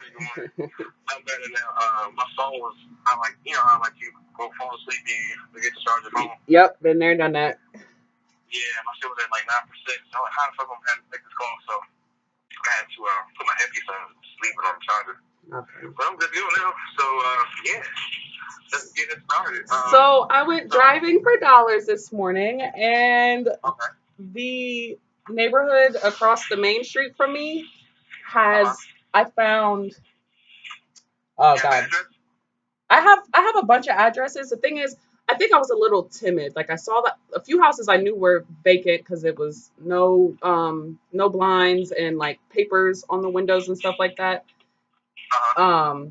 Good morning. I'm better now. My phone was, I like, how like you go fall asleep and you forget to charge your phone. Yep, been there, done that. Yeah, my shit was at like 9%. So I'm like, how the fuck I'm gonna have to take this call? So I had to put my headpiece on, sleep it on the charger. Okay. But I'm good to go now. So yeah, let's get it started. So I went driving for dollars this morning, and Okay. the neighborhood across the main street from me has, I found, oh God, I have a bunch of addresses. The thing is, I think I was a little timid. Like I saw that a few houses I knew were vacant because it was no blinds and like papers on the windows and stuff like that. Um,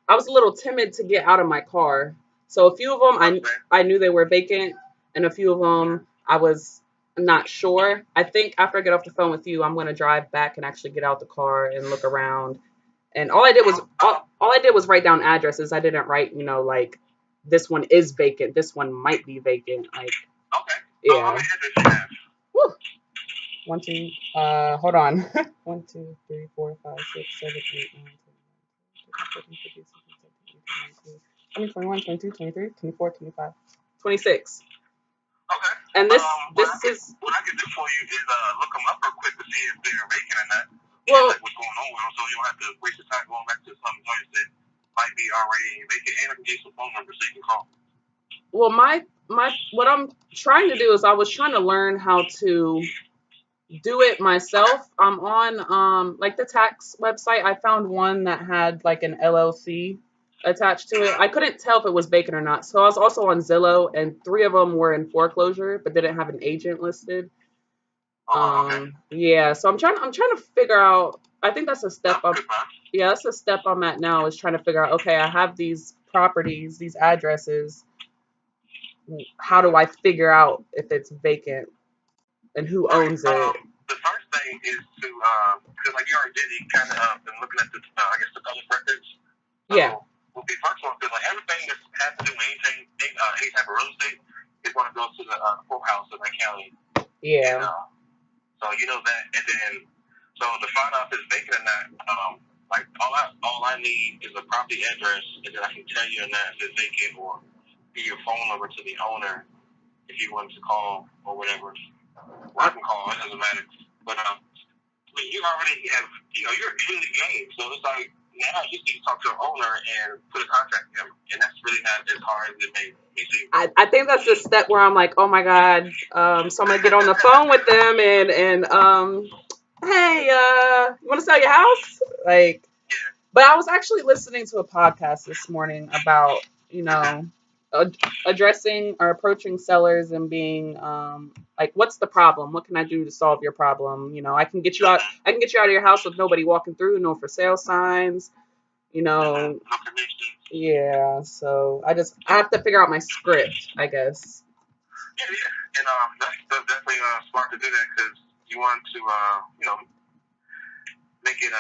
I was a little timid to get out of my car. So a few of them I knew they were vacant, and a few of them I was not sure. I think after I get off the phone with you, I'm gonna drive back and actually get out the car and look around. And all I did was write down addresses. I didn't write, like this one is vacant, this one might be vacant. Like Okay. yeah. Woo. 1, 2. Hold on. 1, 2, 3, 4, 5, 6, 7, 8, 9, 10, 11, 12, 13, 14, 15, 16, 17, 18, 19, 20, 21, 22, 23, 24, 25, 26. Okay. And this is what I can do for you is look them up real quick to see if they're vacant or not. well, Like what's going on with them, so you don't have to waste your time going back to some joints that might be already vacant, and I can get some phone numbers so you can call. well, my what I'm trying to do is I was trying to learn how to do it myself. I'm on like the tax website. I found one that had like an LLC attached to it. I couldn't tell if it was vacant or not. So I was also on Zillow, and 3 of them were in foreclosure but didn't have an agent listed. Okay. Yeah, so I'm trying to figure out. I think that's a step up. Yeah, that's a step I'm at now, is trying to figure out, okay, I have these properties, these addresses. How do I figure out if it's vacant and who owns it? The first thing is to, because like you already did, you kind of been looking at the, I guess, the public records. So, Yeah. Well, the first one, because like everything that has to do with anything, any type of real estate, is going to go to the courthouse in that county. Yeah. And, so you know that, and then so to find out if it's vacant or not, like all I need is a property address, and then I can tell you or not if it's vacant, or give your phone number to the owner if you want to call or whatever. Or I can call, it doesn't matter. But I mean, you already have, you're in the game, so it's like now you need to talk to the owner and put a contract together, and that's really not as hard as it may seem. I think that's the step where I'm like, oh my God. So I'm gonna get on the phone with them and hey, you want to sell your house? Like, but I was actually listening to a podcast this morning about, addressing or approaching sellers and being like, what's the problem? What can I do to solve your problem? I can get you out. I can get you out of your house with nobody walking through, no for sale signs. Yeah. So I have to figure out my script, I guess. Yeah, and that's definitely smart to do that, because you want to, make it,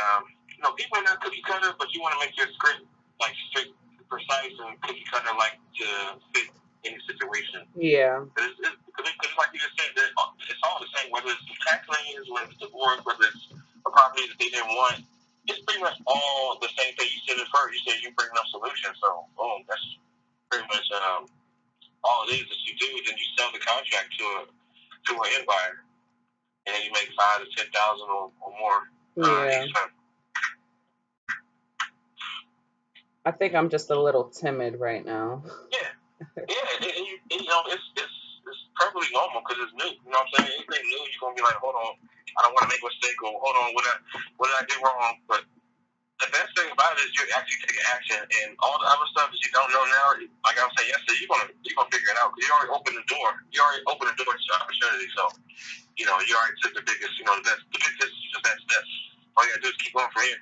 people are not cookie cutter, but you want to make your script like strict, precise, and cookie cutter, like to fit any situation. Yeah. Because like you just said, it's all the same, whether it's tax liens, whether it's divorce, whether it's a property that they didn't want. It's pretty much all the same thing. You said it first. You said you bring up solutions, so boom, that's pretty much all it is that you do. Then you sell the contract to an end buyer, and then you make $5,000 to $10,000 or more each time. I think I'm just a little timid right now. Yeah, it's perfectly normal because it's new. You know what I'm saying? Anything new, you're gonna be like, hold on, I don't want to make a mistake, or hold on, what did I do wrong? But the best thing about it is you're actually taking action, and all the other stuff that you don't know now, like I was saying yesterday, you're gonna figure it out, because you already opened the door. You already opened the door to opportunity. So you already took the biggest, the best steps. All you gotta do is keep going from here.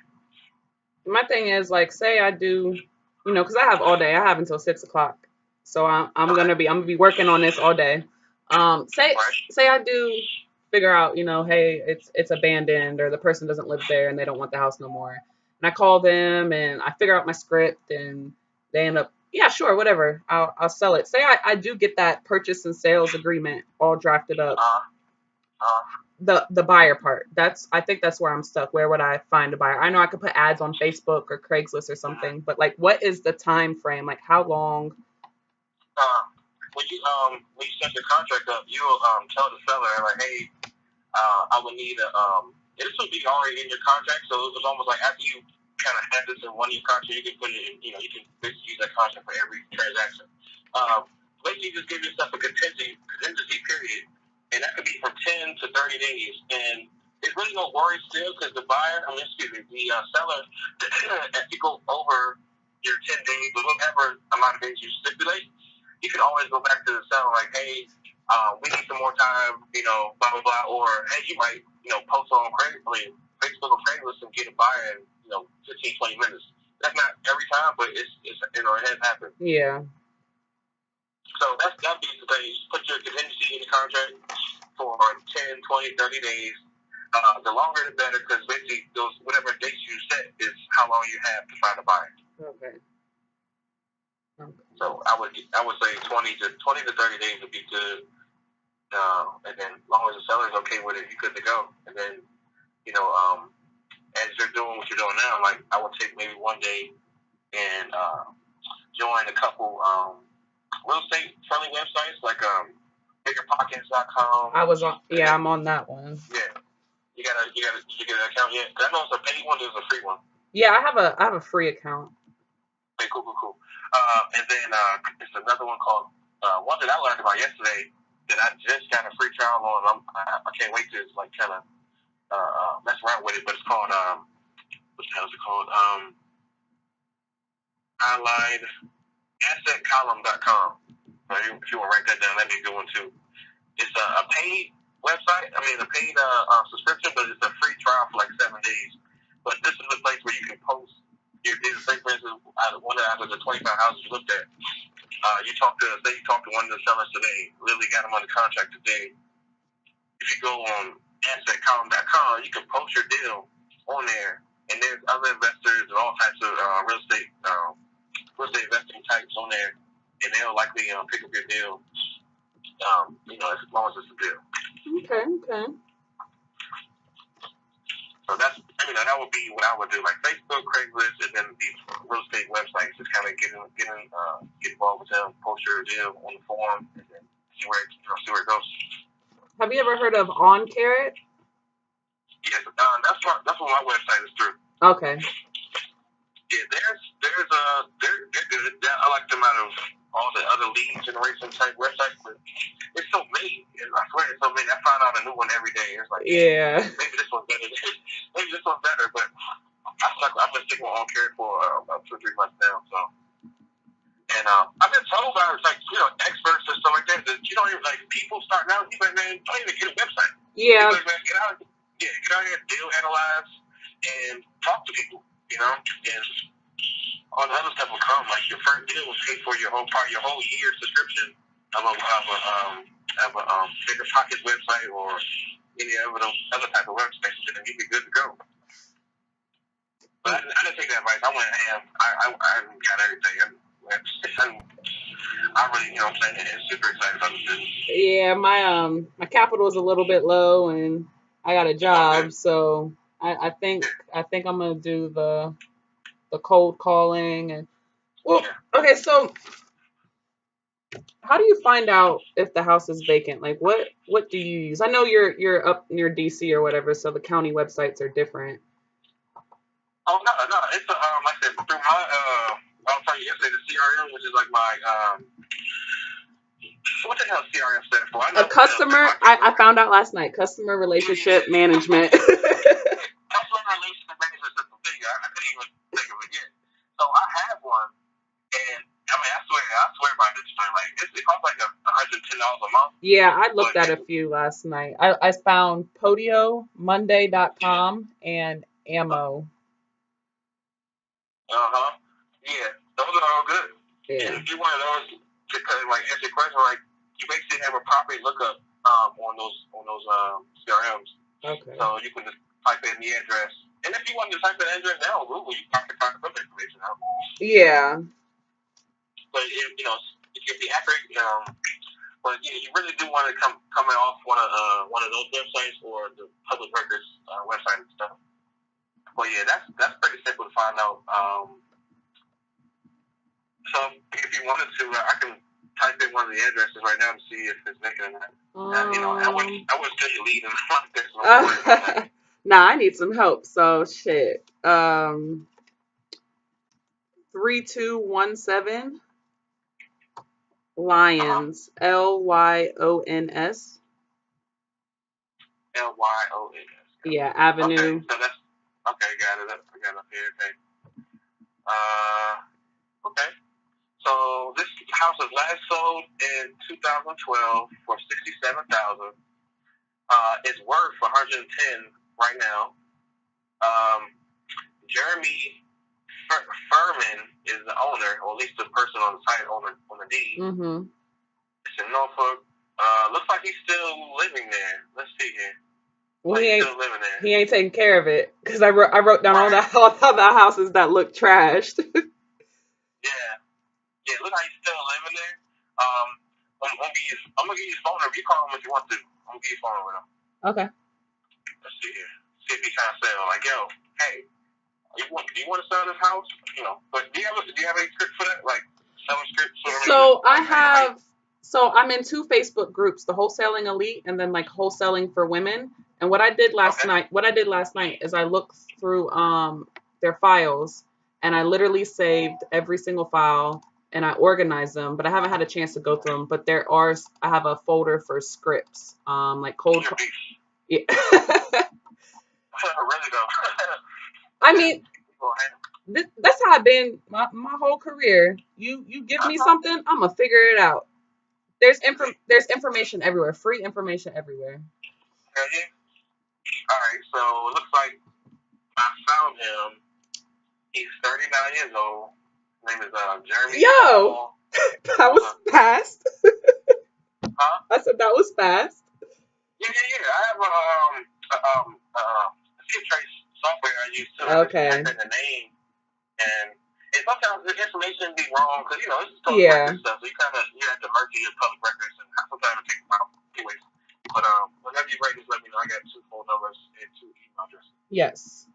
My thing is, like, say I do, because I have all day. I have until 6 o'clock, so I'm gonna be working on this all day. Say I do figure out, hey, it's abandoned, or the person doesn't live there and they don't want the house no more, and I call them and I figure out my script, and they end up, yeah, sure, whatever, I'll sell it. Say I do get that purchase and sales agreement all drafted up. the buyer part. I think that's where I'm stuck. Where would I find a buyer? I know I could put ads on Facebook or Craigslist or something, but like, what is the time frame? Like, how long? Uh, when you set your contract up, you'll tell the seller like, hey, I would need a this would be already in your contract, so it was almost like after you kind of have this in one of your contracts, you can put it in, you can basically use that contract for every transaction. Basically, just give yourself a contingency period, and that could be from 10 to 30 days, and there's really no worry still because the buyer, the seller, if you go over your 10 days or whatever amount of days you stipulate, you can always go back to the seller like, hey, we need some more time, blah, blah, blah. Or, hey, you might, post on Facebook or Craigslist and get a buyer in, 15, 20 minutes. That's not every time, but it has happened. Yeah. So that'd be the thing. You put your contingency in the contract for 10, 20, 30 days. The longer the better, because basically those whatever dates you set is how long you have to find a buyer. Okay. So I would say 20 to 30 days would be good. And then as long as the seller's okay with it, you're good to go. And then, as you're doing what you're doing now, like I would take maybe one day and join a couple real estate friendly websites like biggerpockets.com. I'm on that one. Yeah. Did you get an account yet? I know it's a paid one, there's a free one. Yeah, I have a free account. Okay, cool. And then there's another one called one that I learned about yesterday that I just got a free trial on. I can't wait to like kind of mess around with it, but it's called what the hell is it called? OnlineAssetColumn.com. If you want to write that down, that'd be a good one too. It's a paid website. I mean, a paid subscription, but it's a free trial for like 7 days. But this is a place where you can post your data. Say, for instance, out of the 25 houses you looked at, you talk to one of the sellers today. Literally got them under contract today. If you go on AssetColumn.com, you can post your deal on there, and there's other investors and all types of real estate investing types on there, and they'll likely pick up your deal. As long as it's a deal. Okay. So that would be what I would do, like Facebook, Craigslist, and then these real estate websites. Just kind of get involved with them, post your deal on the forum, and then see where it goes. Have you ever heard of On Carrot? Yes, that's what my website is through. Okay. Yeah, they're good. I like them out of all the other lead generation type websites, but it's so many. I swear it's so many. I find out a new one every day. It's like, yeah, maybe this one's better. Maybe this one's better, but I've been sticking with On Carrot for about 2 or 3 months now. So, and I've been told by experts and stuff like that you don't even like people starting out. You like, man, don't even get a website. Yeah. Like, man, get out here, deal analyze, and talk to people. And all the other stuff will come. Like your first deal will pay for your whole year subscription of a Bigger Pockets website or any other type of website, and you'd be good to go. But I didn't take that advice. I went ham. I got everything. I really, I'm saying, super excited about this. Yeah, my capital is a little bit low, and I got a job, so I think I'm gonna do the cold calling and okay. So how do you find out if the house is vacant? Like what do you use? I know you're up near DC or whatever, so the county websites are different. Oh no, it's like I said through my I'll tell you yesterday the CRM, which is like my what the hell CRM stands for? A customer. I found out last night. Customer relationship management. Customer relationship management system. I couldn't even think of it yet. So I have one, and I swear by this thing. Like it costs like $110 a month. Yeah, I looked at a few last night. I found PodioMonday.com and Ammo. Yeah, those are all good. Yeah. And if you want those to like answer your question, like you basically have a property lookup on those CRMs. Okay. So you can just type in the address, and if you want to type in the address now on Google, you can find some information out. Yeah. But it can be accurate. But yeah, you really do want to come off one of those websites or the public records website and stuff. But yeah, that's pretty simple to find out. So if you wanted to, I can type in one of the addresses right now and see if it's vacant or not. I would tell you leave and like this. Nah, I need some help. So shit. 3217 Lyons. Lyons. Lyons. Yeah, Avenue. Okay, so that's okay. Got it. I got it up here. Okay. Okay. So this house was last sold in 2012 for $67,000. It's worth 110 right now. Jeremy Furman is the owner, or at least the person on the site on the deed. Mm-hmm. It's in Norfolk. Looks like he's still living there. Let's see here. Well, he ain't taking care of it because I wrote down all the houses that look trashed. Yeah, look like he's still living there. I'm gonna give you his phone number. You call him if you want to. I'm gonna give you his phone number though. Okay. Let's see here. See if he's trying to sell. Like, yo, hey, do you want to sell this house? But do you have any script for that? Like selling scripts? So I have. So I'm in 2 Facebook groups, the Wholesaling Elite and then like Wholesaling for Women. And what I did last night is I looked through their files and I literally saved every single file and I organized them, but I haven't had a chance to go through them. But I have a folder for scripts, like cold. Yeah. Really though. I mean, that's how I've been my whole career. You give me something, I'm gonna figure it out. There's information everywhere, free information everywhere. Yeah. All right, so it looks like I found him. He's 39 years old. His name is Jeremy. Yo, that was fast. Huh? I said that was fast. Yeah. I have a skip trace software I use too. Okay. I just type in the name, and sometimes the information be wrong because it's public record stuff. So you have to merge your public records, and sometimes it takes a while. Anyways, but whenever you're ready, just let me know. I got 2 phone numbers and 2 email addresses. Yes.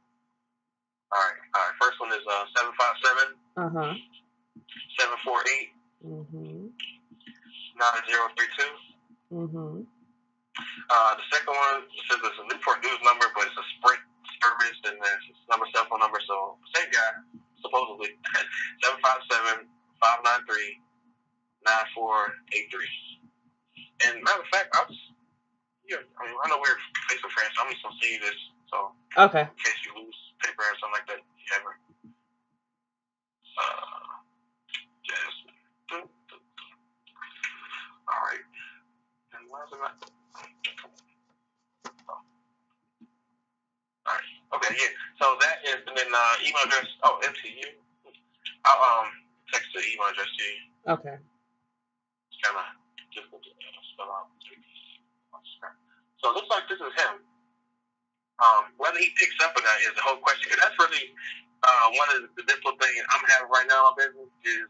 All right. First one is 757. 748. 9032. The second one says it's a Newport News number, but it's a Sprint service, and there's his cell phone number. So same guy, supposedly. 757-593-9483. And matter of fact, I know we're Facebook friends, so I'm just gonna send you this. So okay. In case you lose paper or something like that, you ever. Jasmine. All right. And where's it at? All right. Okay. Yeah. So that is, and then email address. Oh, MTU. I'll text the email address to you. Okay. It's kind of difficult to spell out. So it looks like this is him. Whether he picks up or not is the whole question. Because that's really one of the difficult things I'm having right now in business is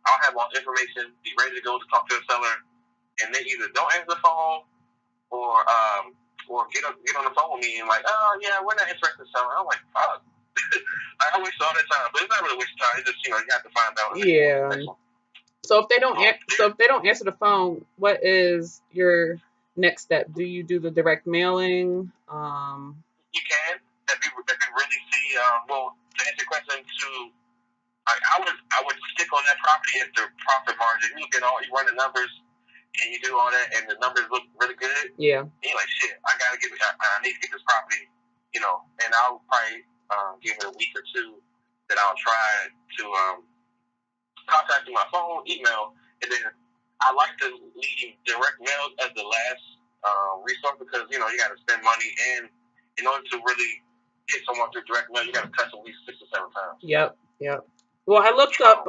I'll have all information, be ready to go to talk to a seller, and they either don't answer the phone or get on the phone with me and like, oh yeah, we're not interested in selling. I'm like, fuck. I waste all that time, but it's not really waste time. It's just you have to find out. Yeah. So if they don't answer the phone, what is your next step? Do you do the direct mailing? You can if you really see. Well, to answer your question, I would stick on that property at the profit margin. You run the numbers, and you do all that, and the numbers look really good. Yeah. And you're like, shit, I need to get this property, and I'll probably give it a week or 2 that I'll try to contact my phone, email, and then I like to leave direct mail as the last resource because you got to spend money, and in order to really get someone through direct mail, you got to touch at least 6 or 7 times. Yep. Well, I looked up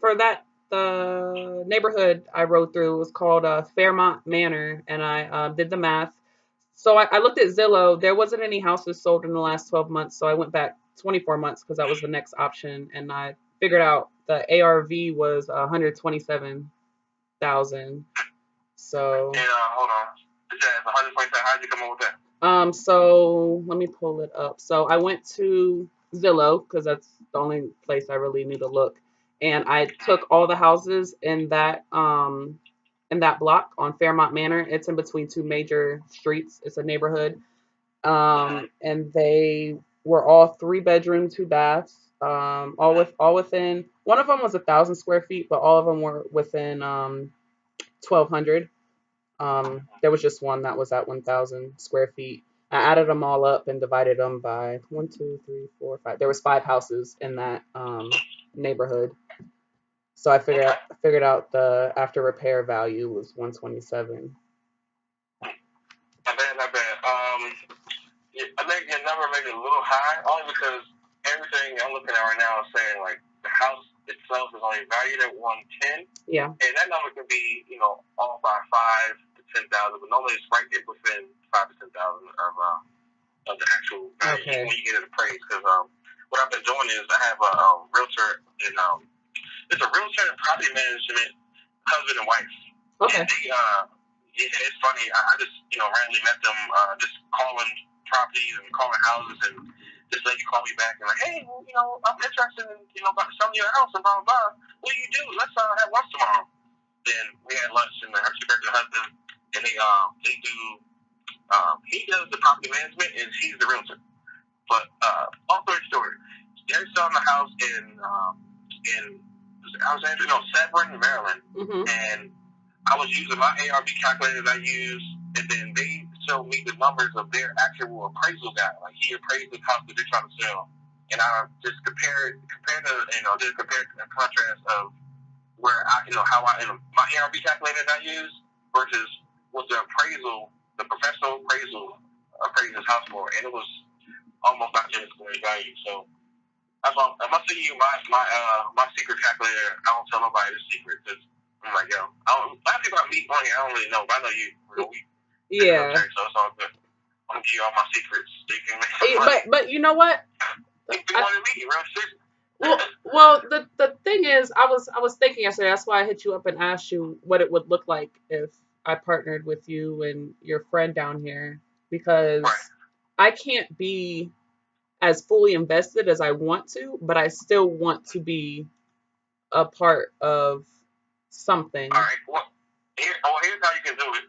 for that the neighborhood I rode through was called Fairmont Manor, and I did the math. So I looked at Zillow. There wasn't any houses sold in the last 12 months, so I went back 24 months because that was the next option, and I figured out the ARV was 127,000. So. And hold on. This is 127. How'd you come up with that? So let me pull it up. So I went to Zillow because that's the only place I really need to look, and I took all the houses in that block on Fairmont Manor. It's in between two major streets. It's a neighborhood, and they were all 3 bedroom, 2 baths. All within. One of them was 1,000 square feet, but all of them were within 1,200. There was just one that was at 1,000 square feet. I added them all up and divided them by one, two, three, four, five. There was 5 houses in that neighborhood. So I figured out the after repair value was 127. Not bad. Yeah, I think your number may be a little high, only because everything I'm looking at right now is saying like the house itself is only valued at 110. Yeah. And that number could be, off by 5 to 10,000, but normally it's right there within 5 to 10,000 of the actual value, Okay. even when you get it appraised. Because what I've been doing is I have a realtor and it's a realtor and property management husband and wife. Okay. And they it's funny. I just randomly met them just calling properties and calling houses, and this lady called me back and like, hey, well, I'm interested in about selling your house and blah blah blah. What do you do? Let's have lunch tomorrow. Then we had lunch, and she met her husband, and they do. He does the property management, and she's the realtor. But long story, they're selling the house in Alexandria, no, Severn, Maryland, and I was using my ARB calculator that I use, and then they showed me the numbers of their actual appraisal guy. Like he appraised the house that they're trying to sell, and I just compared the contrast of where how my ARB calculator that I use versus what the professional appraisal appraised this house for, and it was almost not just great value. So I'm gonna send you my secret calculator. I don't tell nobody the secret because I'm like, yo, a lot of people I meet money, I don't really know, but I know you. Yeah. So it's all good. I'm gonna give you all my secrets. So you can make some money. But you know what? If you want to meet, real shit. Well, the thing is, I was thinking yesterday. That's why I hit you up and asked you what it would look like if I partnered with you and your friend down here, because I can't be as fully invested as I want to, but I still want to be a part of something. All right. Well, here's how you can do it.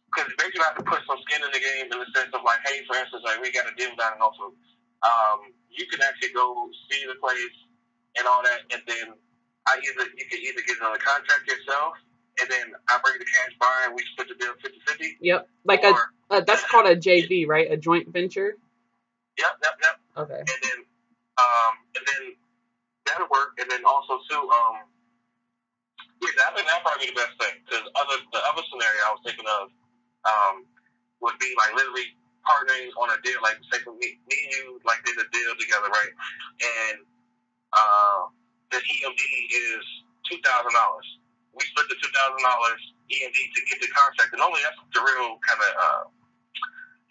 Because basically, you have to put some skin in the game in the sense of like, hey, for instance, like we got a deal down in Norfolk. You can actually go see the place and all that, and then you can either get another contract yourself, and then I bring the cash buy and we split the deal 50-50. Yep, like that's called a JV, right? A joint venture. Yep. Okay. And then that'll work, and then also too, I think that'd probably be the best thing because the other scenario I was thinking of would be like literally partnering on a deal, like say for me and you like did a deal together, right? And the EMD is $2,000. We split the $2,000 EMD to get the contract, and only that's the real kind of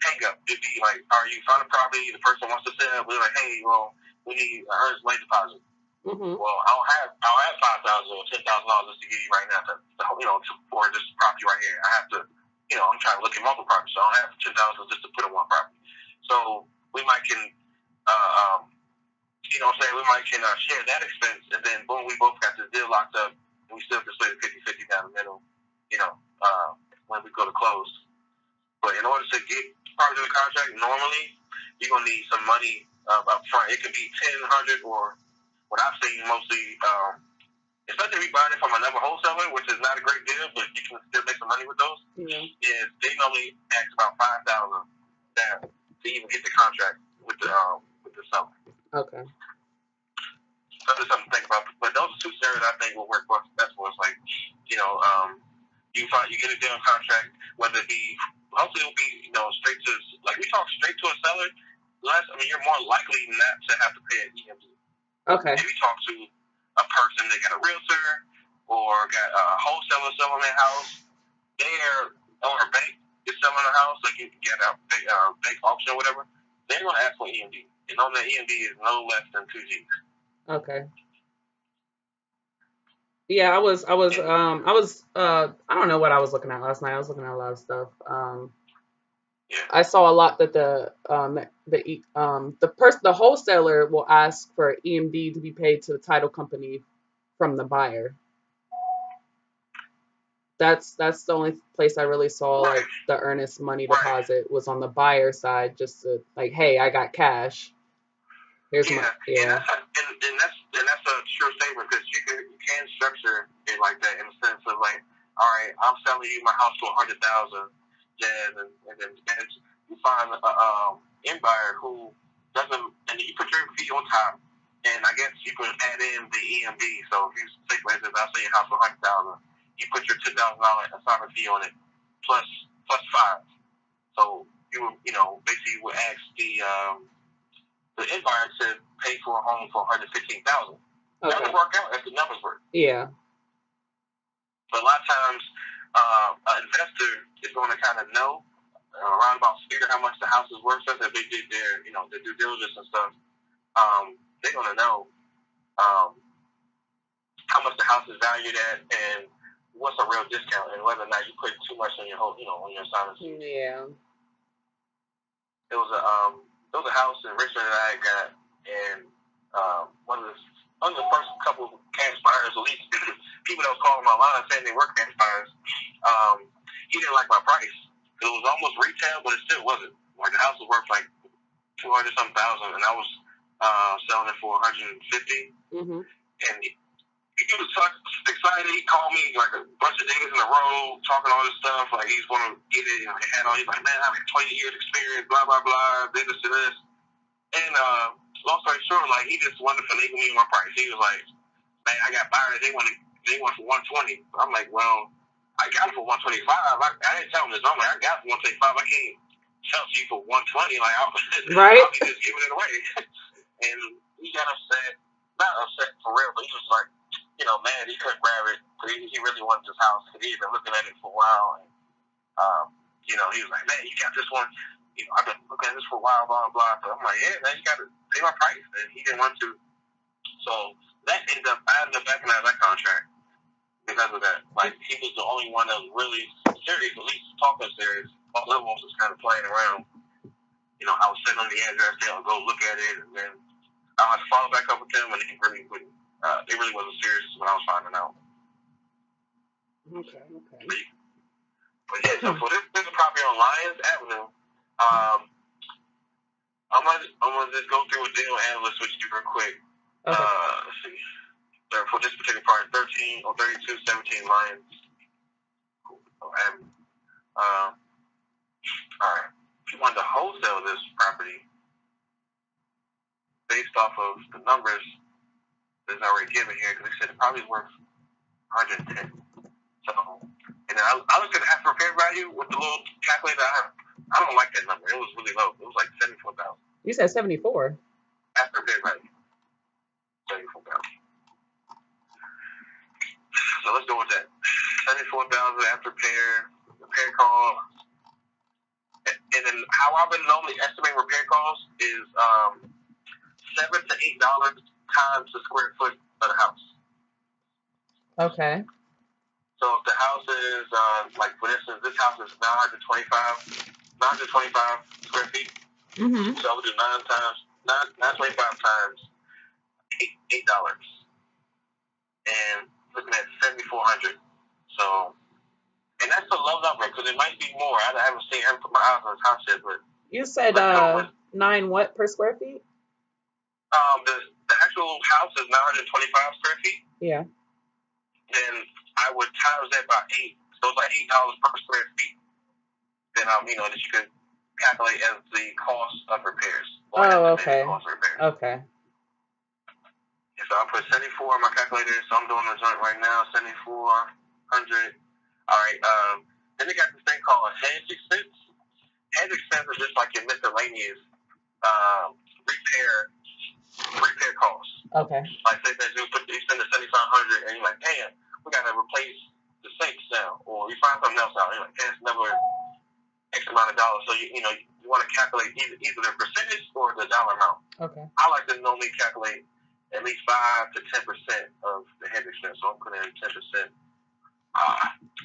hang up. It'd be like, all right, you found a property, the person wants to sell, we're like, hey, well, we need a earnest late deposit. Mm-hmm. Well, I don't have $5,000 or $10,000 just to give you right now for this property right here. I have to, I'm trying to look at multiple properties, so I don't have $10,000 just to put in one property. So we might can, we might can share that expense, and then boom, we both got this deal locked up, and we still can split it 50-50 down the middle, when we go to close. But in order to get part of the contract, normally you're gonna need some money up front. It could be $1,000 or what I've seen mostly, especially if you're buying it from another wholesaler, which is not a great deal, but you can still make some money with those. Yeah. Is they normally ask about $5,000 down to even get the contract with the seller. Okay. So that's something to think about. But those are two scenarios I think will work best for us. Like, you get a deal contract, whether it be hopefully it'll be straight to like we talk straight to a seller. You're more likely not to have to pay an EMD. Okay. If you talk to a person that got a realtor or got a wholesaler selling their house, or a bank is selling a house, like you get a bank auction or whatever, they're going to ask for EMD. And on that EMD is no less than 2 G's. Okay. Yeah, I don't know what I was looking at last night. I was looking at a lot of stuff. Yeah, I saw a lot that the wholesaler will ask for EMD to be paid to the title company from the buyer. That's the only place I really saw like right, the earnest money right. deposit was on the buyer side, just to like, hey, I got cash. Here's my Yeah, yeah. and that's a true statement because you can structure it like that in the sense of like, all right, I'm selling you my house for 100,000, jazz, and then you find a end buyer who doesn't, and you put your fee on top, and I guess you can add in the EMD. So if you say for instance, I'll sell your house for 100,000, you put your $2,000 assignment fee on it, plus five. So you know basically would ask the environment to pay for a home for 115,000. That would work out if the numbers work. Yeah. But a lot of times, an investor is going to kind of know around about figure how much the house is worth. Since if they did their due diligence and stuff, they're going to know um, how much the house is valued at and what's a real discount and whether or not you put too much on your whole, on your assignment. Yeah. It was a house in Richmond that I got, and one of the first couple cash buyers, at least people that was calling my line saying they were cash buyers, he didn't like my price. It was almost retail, but it still wasn't. Like the house was worth like 200 some thousand, and I was selling it for 150. Mm-hmm. And he was excited. He called me like a bunch of days in a row, talking all this stuff. Like he's going to get it. And he had all. He's like, man, I have 20 years experience. Blah blah blah. This to this. And long story short, like he just wanted to finagle me with my price. He was like, man, I got buyers. They want for 120. I'm like, well, I got it for 125. I didn't tell him this. I'm like, I got it for 125. I can't sell to you for 120. Like I'll be just giving it away. And he got upset. Not upset for real, but he was like, man, he couldn't grab it. He really wanted this house. He had been looking at it for a while. And, he was like, man, you got this one. I've been looking at this for a while, blah, blah. But I'm like, yeah, man, you got to pay my price. And he didn't want to. So I ended up backing out of that contract because of that. Like, he was the only one that was really serious, at least talking serious. All the other ones was kind of playing around. I was sitting on the address, they'll go look at it, and then I had to follow back up with them, and they really wouldn't. They really wasn't serious when I was finding out. Okay. But yeah, so for this property on Lyons Avenue, I'm gonna just go through a deal analyst with you real quick. Okay. Let's see. So for this particular part, 13 or 32, 17 Lyons. All right. If you wanted to wholesale this property based off of the numbers that's already given here, because they said the property is worth 110. So, and I was going to ask for repair value with the little calculator I have. I don't like that number. It was really low. It was like 74,000. You said 74. After repair value, 74,000. So let's go with that. 74,000 after repair call. And then how I've been normally estimating repair costs is $7 to $8 times the square foot of the house. Okay. So if the house is like for instance, this house is 925 square feet. Mm-hmm. So I would do 925 times $8, and looking at 7,400. So, and that's a low number because it might be more. I haven't put my eyes on this house yet, but you said 9 what per square feet? The actual house is 925 square feet. Yeah. Then I would times that by 8, so it's like $8 per square feet. Then that you could calculate as the cost of repairs. Okay. Cost of repairs. Okay. So I put 74 on my calculator. So I'm doing the joint right now, 7,400. All right. Then they got this thing called a hedge expense. Hedge expense is just like your miscellaneous repair costs. Okay. Like say that you spend the 7,500 and you're like, damn, we gotta replace the sinks now, or you find something else out. You're like, that's another X amount of dollars. So you want to calculate either the percentage or the dollar amount. Okay. I like to normally calculate at least 5 to 10% of the head expense. So I'm putting in 10%.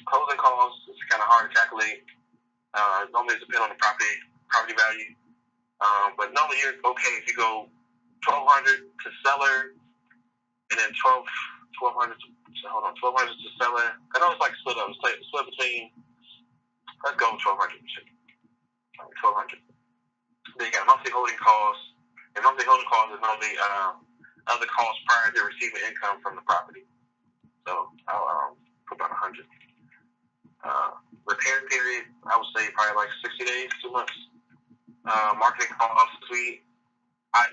Closing costs is kind of hard to calculate. Normally it depends on the property value. But normally you're okay if you go $1,200 to seller, and then 1,200 to seller. I know it's like split up. It's like split between. Let's go with 1,200. 1,200. Then you got monthly holding costs, and monthly holding costs is normally other costs prior to receiving income from the property. So I'll put about 100. Repair period, I would say probably like 60 days, 2 months. Marketing costs, I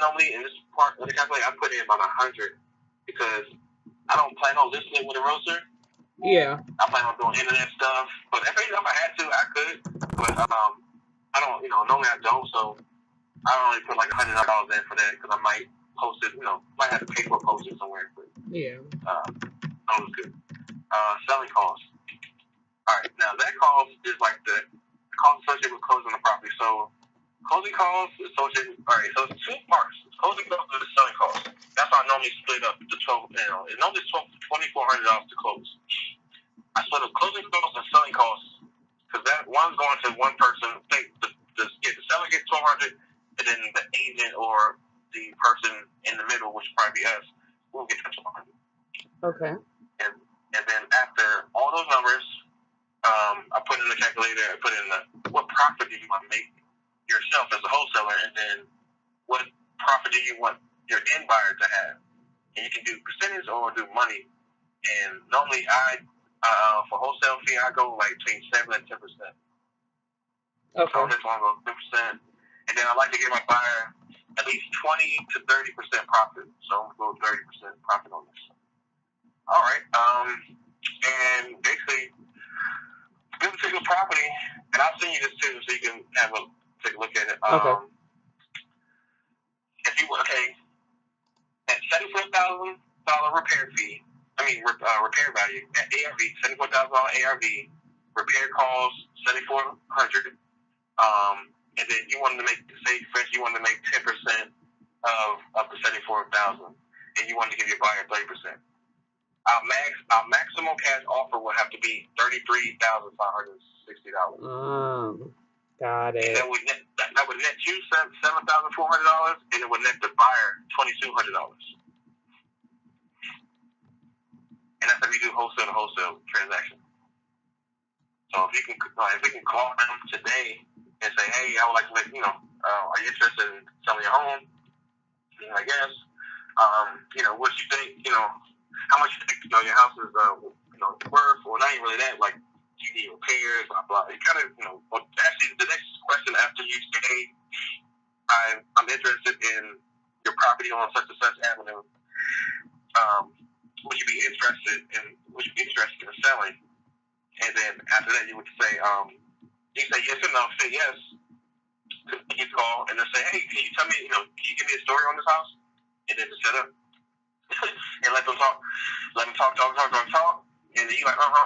normally in this part of the calculator I put in about 100 because I don't plan on listening with a realtor. Yeah. I plan on doing internet stuff, but if I had to, I could. But I don't, normally I don't. So I don't really put like $100 in for that because I might post it, might have to pay for a post it somewhere. But yeah. That was good. Selling costs. All right, now that cost is like the cost associated with closing the property. So closing costs associated. All right, so it's 2 parts. Closing costs and selling costs. That's how I normally split up the 12. It normally $2,400 to close. I split up closing costs and selling costs because that one's going to one person. The seller gets 1,200, and then the agent or the person in the middle, which would probably be us, will get 1,200. Okay. And then after all those numbers, I put in the calculator. I put in what profit do you want to make yourself as a wholesaler, and then what profit do you want your end buyer to have. And you can do percentage or do money. And normally for wholesale fee, I go like between 7 and 10%. Okay. So this one goes 10%. And then I like to give my buyer at least 20 to 30% profit. So I'm going to go 30% profit on this. All right. And basically, this particular property, and I'll send you this too so you can take a look at it. Okay. If you at $74,000 repair fee, repair value at ARV, $74,000 ARV, repair costs $7,400. And then you wanted to make, say, for instance, you wanted to make 10% of the $74,000, and you wanted to give your buyer 30%. Our maximum cash offer would have to be $33,560. Got it. And that would net you $7,400, and it would net the buyer $2,200. And that's if you do wholesale to wholesale transaction. So if we can call them today and say, hey, I would like to make, are you interested in selling your home? I guess. What you think, how much you think, your house is, worth, or not even really that, like, do you need repairs, blah, blah. It kind of, actually, the next question after you say, hey, I'm interested in your property on such and such avenue, would you be interested in selling? And then after that, you would say, you say yes or no, say yes. You call and then say, hey, can you tell me, can you give me a story on this house? And then just shut up and let them talk. Let them talk. And then you like, let them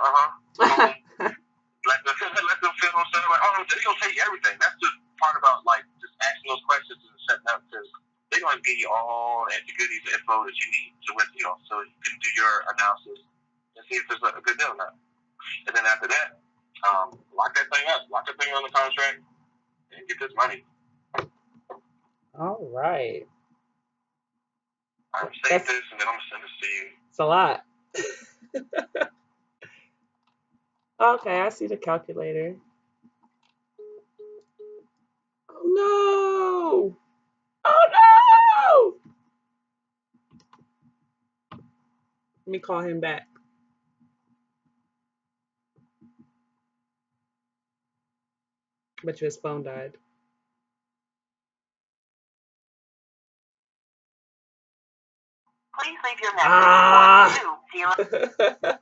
feel themselves like, they're gonna tell you everything. That's the part about like just asking those questions and setting up because they're gonna give you all the goodies, the info that you need so you can do your analysis and see if it's a good deal or not. And then after that, lock that thing up, lock that thing on the contract, and get this money. All right. I'm save this and then I'm gonna send this to you. It's a lot. Okay, I see the calculator. Oh no! Oh no! Let me call him back. Bet you his phone died. Please leave your message for 2-0.